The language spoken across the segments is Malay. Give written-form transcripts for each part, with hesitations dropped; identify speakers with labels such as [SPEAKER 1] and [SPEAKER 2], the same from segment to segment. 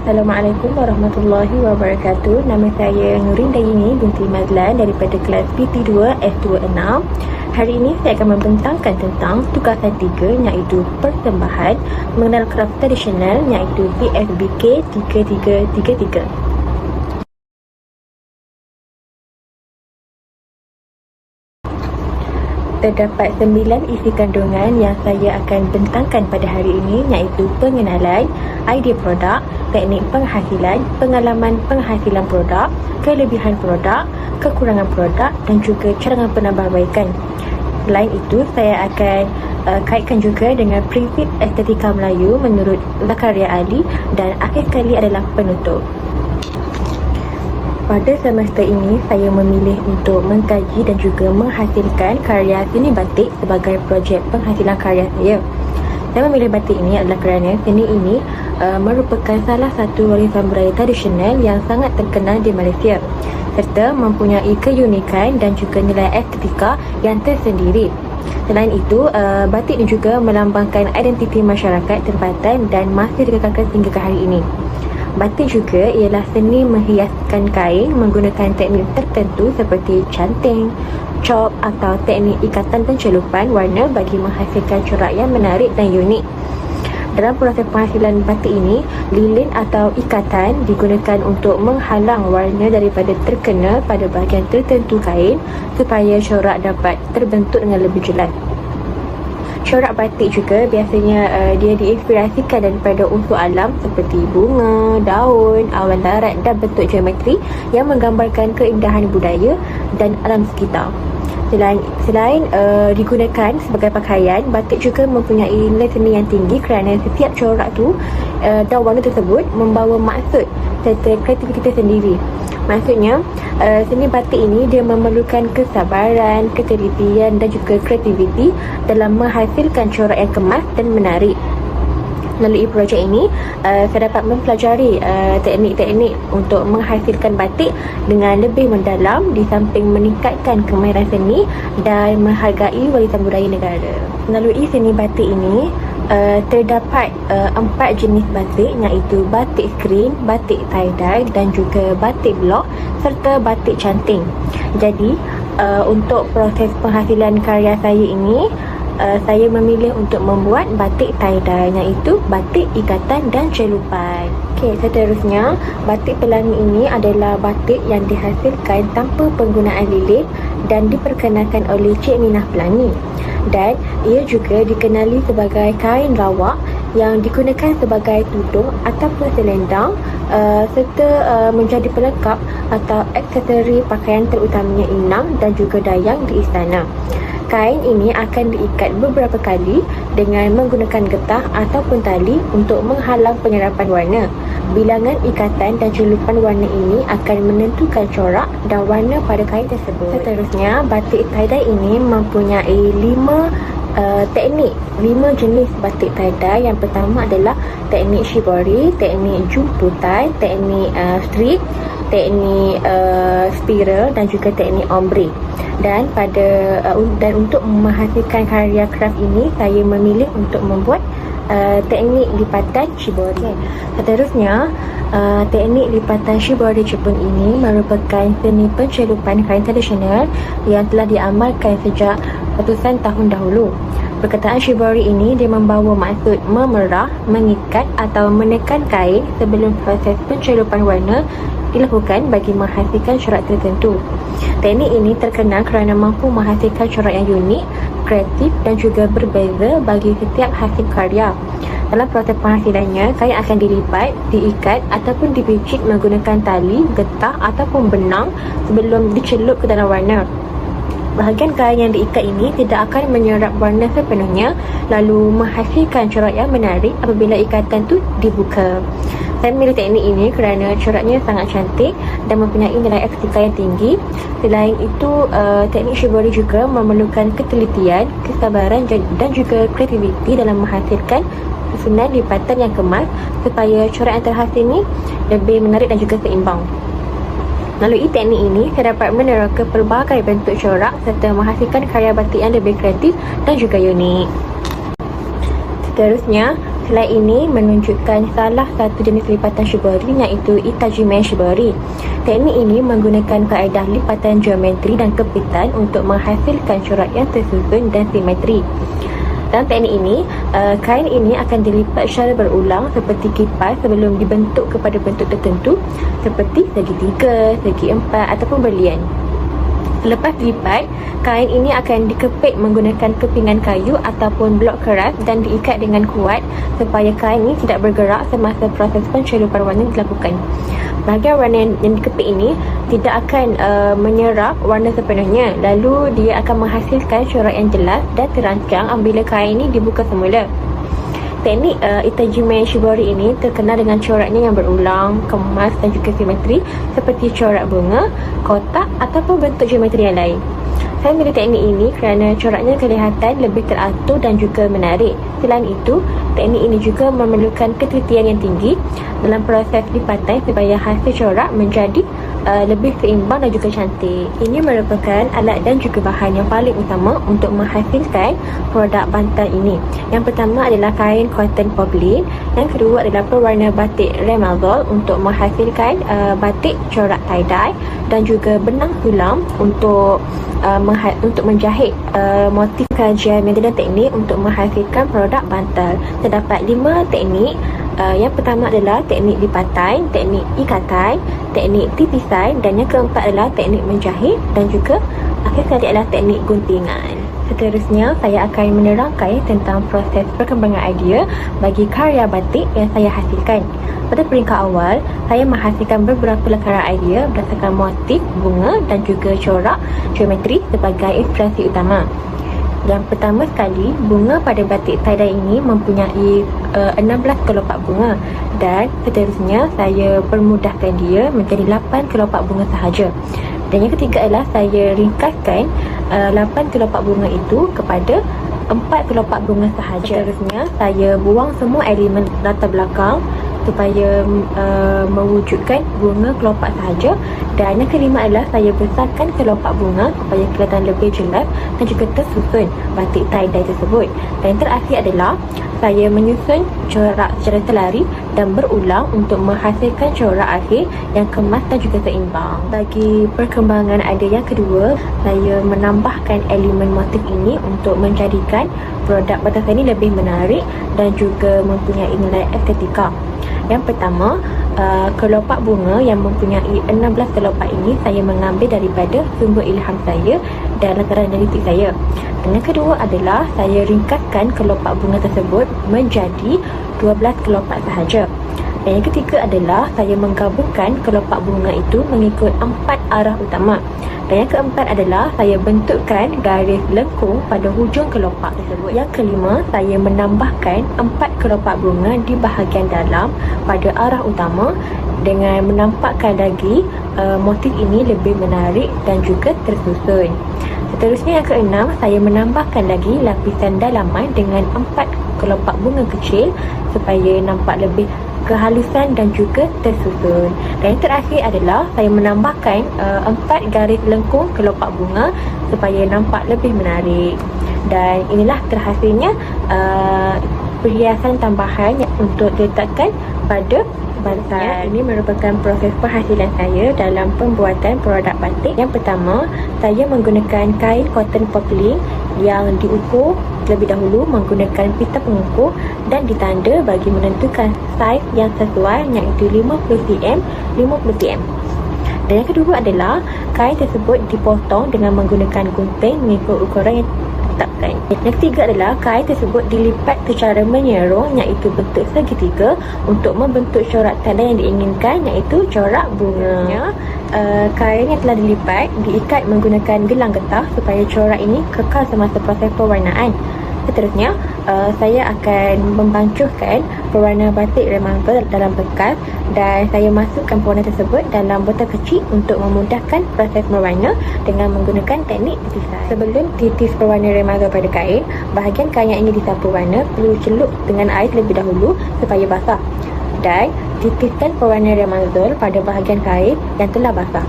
[SPEAKER 1] Assalamualaikum warahmatullahi wabarakatuh. Nama saya Nurin Dayini binti Mazlan daripada kelas PT2 S26. Hari ini saya akan membentangkan tentang tugasan 3 iaitu persembahan mengenal kraft tradisional iaitu PSBK 3333. Terdapat 9 isi kandungan yang saya akan bentangkan pada hari ini iaitu pengenalan, idea produk, teknik penghasilan, pengalaman penghasilan produk, kelebihan produk, kekurangan produk dan juga cadangan penambahbaikan. Selain itu, saya akan kaitkan juga dengan prinsip estetika Melayu menurut Zakaria Ali dan akhir sekali adalah penutup. Pada semester ini, saya memilih untuk mengkaji dan juga menghasilkan karya seni batik sebagai projek penghasilan karya saya. Saya memilih batik ini adalah kerana seni ini merupakan salah satu warisan budaya tradisional yang sangat terkenal di Malaysia serta mempunyai keunikan dan juga nilai estetika yang tersendiri. Selain itu, batik ini juga melambangkan identiti masyarakat tempatan dan masih dikekalkan hingga ke hari ini. Batik juga ialah seni menghiaskan kain menggunakan teknik tertentu seperti canting, chop atau teknik ikatan pencelupan warna bagi menghasilkan corak yang menarik dan unik. Dalam proses penghasilan batik ini, lilin atau ikatan digunakan untuk menghalang warna daripada terkena pada bahagian tertentu kain supaya corak dapat terbentuk dengan lebih jelas. Corak batik juga biasanya dia diinspirasikan daripada unsur alam seperti bunga, daun, awan darat dan bentuk geometri yang menggambarkan keindahan budaya dan alam sekitar. Selain digunakan sebagai pakaian, batik juga mempunyai nilai seni yang tinggi kerana setiap corak tu dan warna tersebut membawa maksud serta kreativitas sendiri. Maksudnya, seni batik ini dia memerlukan kesabaran, ketelitian dan juga kreativiti dalam menghasilkan corak yang kemas dan menarik. Melalui projek ini, saya dapat mempelajari teknik-teknik untuk menghasilkan batik dengan lebih mendalam di samping meningkatkan kemahiran seni dan menghargai warisan budaya negara. Melalui seni batik ini, terdapat 4 jenis batik iaitu batik skrin, batik tie-dye dan juga batik blok serta batik canting. Jadi, untuk proses penghasilan karya saya ini, saya memilih untuk membuat batik tie-dye iaitu batik ikatan dan celupan. Okey, seterusnya, batik pelangi ini adalah batik yang dihasilkan tanpa penggunaan lilin dan diperkenalkan oleh Cik Minah Pelangi. Dan ia juga dikenali sebagai kain rawak yang digunakan sebagai tudung ataupun selendang serta menjadi pelengkap atau aksesori pakaian terutamanya inang dan juga dayang di istana. Kain ini akan diikat beberapa kali dengan menggunakan getah ataupun tali untuk menghalang penyerapan warna. Bilangan ikatan dan celupan warna ini akan menentukan corak dan warna pada kain tersebut. Seterusnya, batik tie-dye ini mempunyai 5 jenis batik tie-dye. Yang pertama adalah teknik shibori, teknik jumputai, teknik strip, teknik spiral dan juga teknik ombre. Dan untuk menghasilkan karya kraft ini, saya memilih untuk membuat teknik lipatan shibori. Seterusnya, teknik lipatan shibori Jepun ini merupakan seni pencelupan kain tradisional yang telah diamalkan sejak ratusan tahun dahulu. Perkataan shibori ini dia membawa maksud memerah, mengikat atau menekan kain sebelum proses pencelupan warna dilakukan bagi menghasilkan corak tertentu. Teknik ini terkenal kerana mampu menghasilkan corak yang unik, kreatif dan juga berbeza bagi setiap hasil karya. Dalam proses penghasilannya, kain akan dilipat, diikat ataupun dipicit menggunakan tali, getah ataupun benang sebelum dicelup ke dalam warna. Bahagian kain yang diikat ini tidak akan menyerap warna sepenuhnya lalu menghasilkan corak yang menarik apabila ikatan tu dibuka. Saya memilih teknik ini kerana coraknya sangat cantik dan mempunyai nilai estetika yang tinggi. Selain itu, teknik shibori juga memerlukan ketelitian, kesabaran dan juga kreativiti dalam menghasilkan susunan lipatan yang kemas supaya corak yang terhasil ini lebih menarik dan juga seimbang. Melalui teknik ini, saya dapat meneroka pelbagai bentuk corak serta menghasilkan karya batik yang lebih kreatif dan juga unik. Seterusnya, Slide ini menunjukkan salah satu jenis lipatan shibori iaitu Itajimen shibori. Teknik ini menggunakan kaedah lipatan geometri dan kepitan untuk menghasilkan corak yang tersusun dan simetri. Dalam teknik ini, kain ini akan dilipat secara berulang seperti kipas sebelum dibentuk kepada bentuk tertentu seperti segitiga, segi empat ataupun berlian. Selepas dilipat, kain ini akan dikepit menggunakan kepingan kayu ataupun blok keras dan diikat dengan kuat supaya kain ini tidak bergerak semasa proses pencelupan warna dilakukan. Bahagian warna yang dikepit ini tidak akan menyerap warna sepenuhnya, lalu dia akan menghasilkan corak yang jelas dan terancang apabila kain ini dibuka semula. Teknik Itajimen shibori ini terkenal dengan coraknya yang berulang, kemas dan juga simetri seperti corak bunga, kotak ataupun bentuk geometri yang lain. Saya memilih teknik ini kerana coraknya kelihatan lebih teratur dan juga menarik. Selain itu, teknik ini juga memerlukan ketelitian yang tinggi dalam proses lipatan supaya hasil corak menjadi lebih seimbang dan juga cantik. Ini merupakan alat dan juga bahan yang paling utama untuk menghasilkan produk bantal ini. Yang pertama adalah kain cotton poplin, yang kedua adalah pewarna batik Remalzol untuk menghasilkan batik corak tie-dye, dan juga benang sulam untuk menjahit motif kajian metode teknik untuk menghasilkan produk bantal. Terdapat 5 teknik. Yang pertama adalah teknik lipatan, teknik ikatan, teknik tipisan, dan yang keempat adalah teknik menjahit, dan juga akhir sekali adalah teknik guntingan. Seterusnya, saya akan menerangkan tentang proses perkembangan idea bagi karya batik yang saya hasilkan. Pada peringkat awal, saya menghasilkan beberapa lakaran idea berdasarkan motif, bunga dan juga corak geometri sebagai inspirasi utama. Yang pertama sekali, bunga pada batik tie-dye ini mempunyai 16 kelopak bunga, dan seterusnya saya permudahkan dia menjadi 8 kelopak bunga sahaja. Dan yang ketiga adalah saya ringkaskan 8 kelopak bunga itu kepada 4 kelopak bunga sahaja. Seterusnya saya buang semua elemen latar belakang supaya mewujudkan bunga kelopak sahaja. Dan yang kelima adalah saya besarkan kelopak bunga supaya kelihatan lebih jelas dan juga tersusun batik tie-dye tersebut. Dan yang terakhir adalah saya menyusun corak secara terlari dan berulang untuk menghasilkan corak akhir yang kemas dan juga seimbang. Bagi perkembangan idea yang kedua, saya menambahkan elemen motif ini untuk menjadikan produk batas ini lebih menarik dan juga mempunyai nilai estetika. Yang pertama, kelopak bunga yang mempunyai 16 kelopak ini saya mengambil daripada sumber ilham saya dan lakaran analitik saya. Dan yang kedua adalah saya ringkaskan kelopak bunga tersebut menjadi 12 kelopak sahaja. Dan yang ketiga adalah saya menggabungkan kelopak bunga itu mengikut 4 arah utama. Dan yang keempat adalah saya bentukkan garis lengkung pada hujung kelopak tersebut. Yang kelima, saya menambahkan 4 kelopak bunga di bahagian dalam pada arah utama dengan menampakkan lagi motif ini lebih menarik dan juga tersusun. Seterusnya yang keenam, saya menambahkan lagi lapisan dalaman dengan 4 kelopak bunga kecil supaya nampak lebih kehalusan dan juga tersusun. Dan yang terakhir adalah saya menambahkan 4 garis lengkung kelopak bunga supaya nampak lebih menarik. Dan inilah terhasilnya perhiasan tambahan untuk diletakkan pada bantal. Ini merupakan proses penghasilan saya dalam pembuatan produk batik. Yang pertama, saya menggunakan kain cotton poplin yang diukur terlebih dahulu menggunakan pita pengukur dan ditanda bagi menentukan saiz yang sesuai, iaitu 50 cm 50 cm. Dan yang kedua adalah kain tersebut dipotong dengan menggunakan gunting mengikut ukuran yang ditetapkan. Yang ketiga adalah kain tersebut dilipat secara menyerong, iaitu bentuk segitiga untuk membentuk corak tanda yang diinginkan, iaitu corak bunga. Kain yang telah dilipat diikat menggunakan gelang getah supaya corak ini kekal semasa proses pewarnaan. Seterusnya, saya akan membancuhkan pewarna batik Remalzol dalam bekas dan saya masukkan pewarna tersebut dalam botol kecil untuk memudahkan proses mewarna dengan menggunakan teknik tipisan. Sebelum titis pewarna Remalzol pada kain, bahagian kain yang ingin disapu warna perlu celup dengan air terlebih dahulu supaya basah. Dan titiskan pewarna Remalzol pada bahagian kain yang telah basah.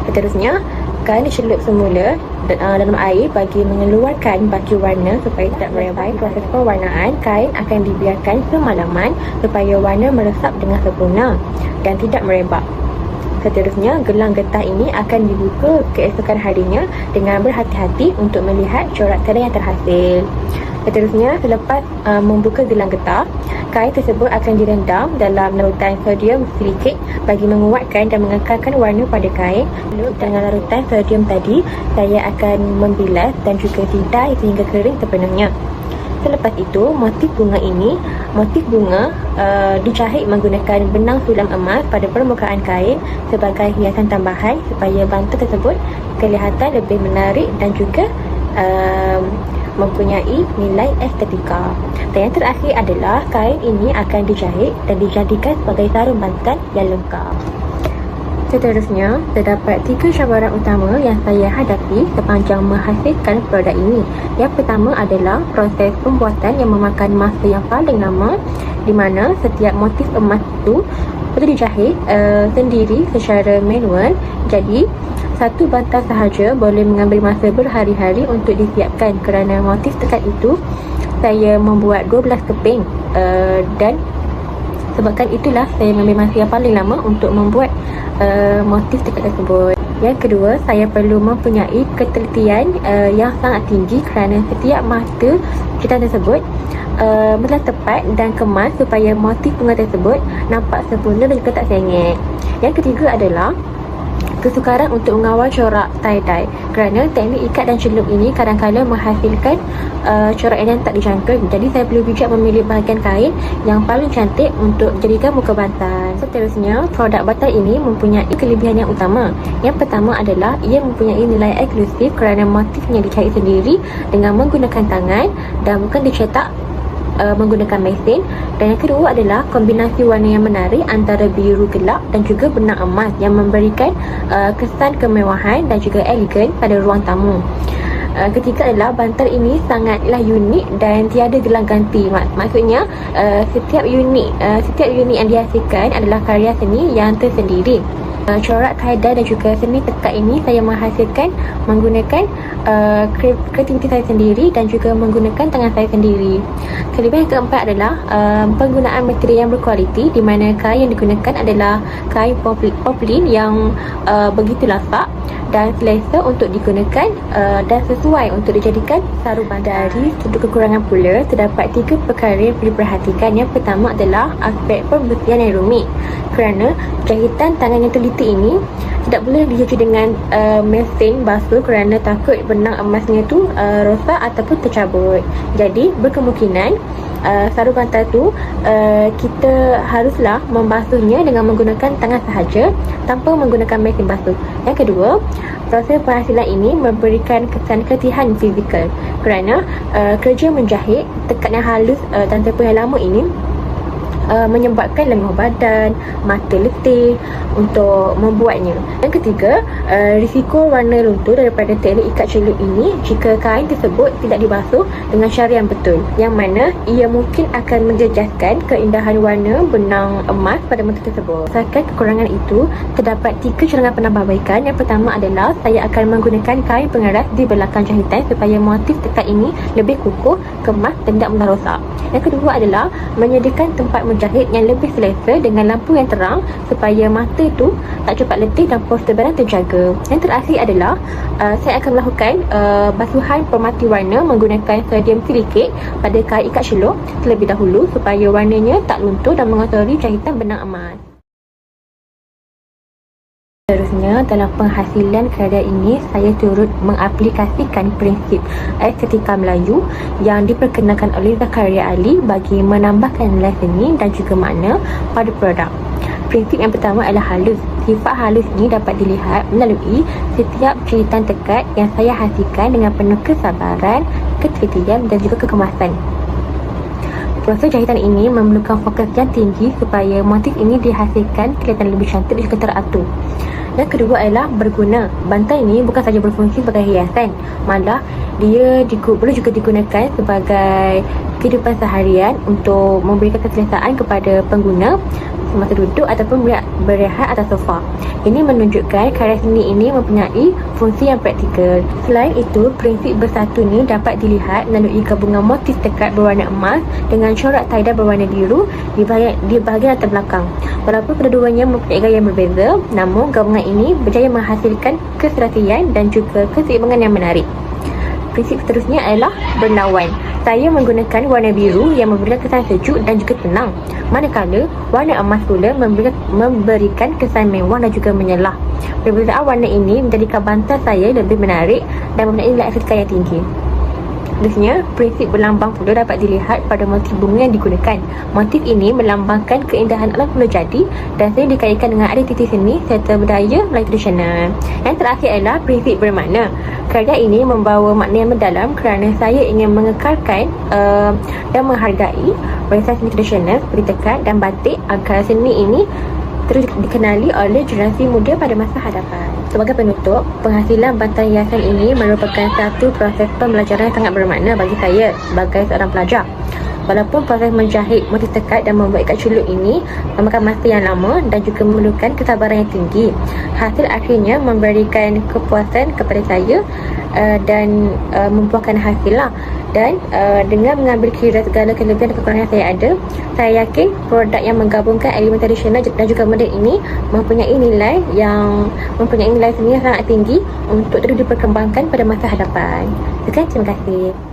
[SPEAKER 1] Seterusnya, kain dicelup semula dalam air bagi mengeluarkan baki warna supaya tidak merebai. Proses pewarnaan kain akan dibiarkan semalaman supaya warna meresap dengan sempurna dan tidak merebak. Seterusnya, gelang getah ini akan dibuka keesokan harinya dengan berhati-hati untuk melihat corak tirai yang terhasil. Seterusnya, selepas membuka gelang getah, kain tersebut akan direndam dalam larutan sodium silikate bagi menguatkan dan mengekalkan warna pada kain. Lalu dengan larutan sodium tadi, saya akan membilas dan juga tidai sehingga kering sepenuhnya. Selepas itu, motif bunga dijahit menggunakan benang sulam emas pada permukaan kain sebagai hiasan tambahan supaya bantal tersebut kelihatan lebih menarik dan juga mempunyai nilai estetika. Dan yang terakhir adalah kain ini akan dijahit dan dijadikan sebagai sarung bantal yang lengkap. Seterusnya, terdapat 3 cabaran utama yang saya hadapi sepanjang menghasilkan produk ini. Yang pertama adalah proses pembuatan yang memakan masa yang paling lama, di mana setiap motif emas itu perlu dijahit sendiri secara manual. Jadi, satu bantal sahaja boleh mengambil masa berhari-hari untuk disiapkan. Kerana motif tekad itu, saya membuat 12 keping dan sebabkan itulah saya mengambil masa yang paling lama untuk membuat motif tekad tersebut. Yang kedua, saya perlu mempunyai ketelitian yang sangat tinggi kerana setiap mata kita tersebut mesti tepat dan kemas supaya motif bunga tersebut nampak sempurna dan juga tak sengit. Yang ketiga adalah kesukaran untuk mengawal corak tie-dye kerana teknik ikat dan celup ini kadang-kadang menghasilkan corak yang tak dijangka. Jadi saya perlu bijak memilih bahagian kain yang paling cantik untuk jadikan muka bantal. Seterusnya, produk bantal ini mempunyai kelebihan yang utama. Yang pertama adalah ia mempunyai nilai eksklusif kerana motifnya dicari sendiri dengan menggunakan tangan dan bukan dicetak menggunakan mesin. Dan yang kedua adalah kombinasi warna yang menarik antara biru gelap dan juga benang emas yang memberikan kesan kemewahan dan juga elegan pada ruang tamu. Ketiga adalah bantal ini sangatlah unik dan tiada gelang ganti. Maksudnya setiap unit yang dihasilkan adalah karya seni yang tersendiri. Corak tie-dye dan juga seni tekad ini saya menghasilkan menggunakan kreativiti saya sendiri dan juga menggunakan tangan saya sendiri. Kelebihan yang keempat adalah penggunaan material yang berkualiti, di mana kain yang digunakan adalah kain poplin yang begitu lasak dan selesa untuk digunakan dan sesuai untuk dijadikan sarung bantal. Dari sudut kekurangan pula, terdapat 3 perkara yang perlu diperhatikan. Yang pertama adalah aspek pembersihan yang rumit kerana jahitan tangan yang teliti ini tidak boleh dicuci dengan mesin basuh kerana takut benang emasnya tu rosak ataupun tercabut. Jadi berkemungkinan sarung bantal tu kita haruslah membasuhnya dengan menggunakan tangan sahaja tanpa menggunakan mesin basuh. Yang kedua, proses penghasilan ini memberikan kesan keletihan fizikal kerana kerja menjahit tekad yang halus dan tempoh yang lama ini menyebabkan lenguh badan, mata letih untuk membuatnya. Yang ketiga, risiko warna luntur daripada teknik ikat celup ini jika kain tersebut tidak dibasuh dengan cara yang betul, yang mana ia mungkin akan menjejaskan keindahan warna benang emas pada motif tersebut. Berdasarkan kekurangan itu, terdapat 3 cadangan penambahbaikan. Yang pertama adalah saya akan menggunakan kain pengeras di belakang jahitan supaya motif tekad ini lebih kukuh, kemas dan tidak mudah rosak. Yang kedua adalah menyediakan tempat menjahit yang lebih selesa dengan lampu yang terang supaya mata itu tak cepat letih dan postur badan terjaga. Yang terakhir adalah saya akan melakukan basuhan pemati warna menggunakan sodium silikate pada kain ikat celup terlebih dahulu supaya warnanya tak luntur dan mengotori jahitan benang emas. Seterusnya, dalam penghasilan karya ini, saya turut mengaplikasikan prinsip estetika Melayu yang diperkenalkan oleh Zakaria Ali bagi menambahkan nilai seni dan juga makna pada produk. Prinsip yang pertama adalah halus. Sifat halus ini dapat dilihat melalui setiap jahitan tekad yang saya hasilkan dengan penuh kesabaran, ketelitian dan juga kekemasan. Proses jahitan ini memerlukan fokus yang tinggi supaya motif ini dihasilkan kelihatan lebih cantik dan juga teratur. Yang kedua adalah berguna. Bantal ini bukan sahaja berfungsi sebagai hiasan, malah dia boleh juga digunakan sebagai kehidupan seharian untuk memberikan keselesaan kepada pengguna semasa duduk ataupun berehat atas sofa. Ini menunjukkan karya seni ini mempunyai fungsi yang praktikal. Selain itu, prinsip bersatu ni dapat dilihat melalui gabungan motif tekad berwarna emas dengan corak tie-dye berwarna biru di bahagian latar belakang. Walaupun kedua-duanya mempunyai gaya yang berbeza, namun gabungan ini berjaya menghasilkan keserasian dan juga keseimbangan yang menarik. Prinsip seterusnya adalah berlawan. Saya menggunakan warna biru yang memberikan kesan sejuk dan juga tenang, manakala warna emas pula memberikan kesan mewah dan juga menyelah. Perbezaan warna ini menjadikan bantal saya lebih menarik dan mempunyai nilai estetika yang tinggi. Seterusnya, prinsip berlambang pula dapat dilihat pada motif bunga yang digunakan. Motif ini melambangkan keindahan alam semula jadi dan sering dikaitkan dengan identiti seni serta budaya Melayu tradisional. Yang terakhir adalah prinsip bermakna. Karya ini membawa makna yang mendalam kerana saya ingin mengekalkan dan menghargai warisan seni tradisional seperti tekad dan batik agar seni ini terus dikenali oleh generasi muda pada masa hadapan. Sebagai penutup, penghasilan bantal hiasan ini merupakan satu proses pembelajaran yang sangat bermakna bagi saya sebagai seorang pelajar. Walaupun proses menjahit motif tekad dan membuat ikat culuk ini memakan masa yang lama dan juga memerlukan kesabaran yang tinggi, hasil akhirnya memberikan kepuasan kepada saya dan membuahkan hasil lah. Dan dengan mengambil kira segala kelebihan dan kekurangan yang saya ada, saya yakin produk yang menggabungkan elemen tradisional dan juga moden ini mempunyai nilai seni yang sangat tinggi untuk terus diperkembangkan pada masa hadapan. Sekian, terima kasih.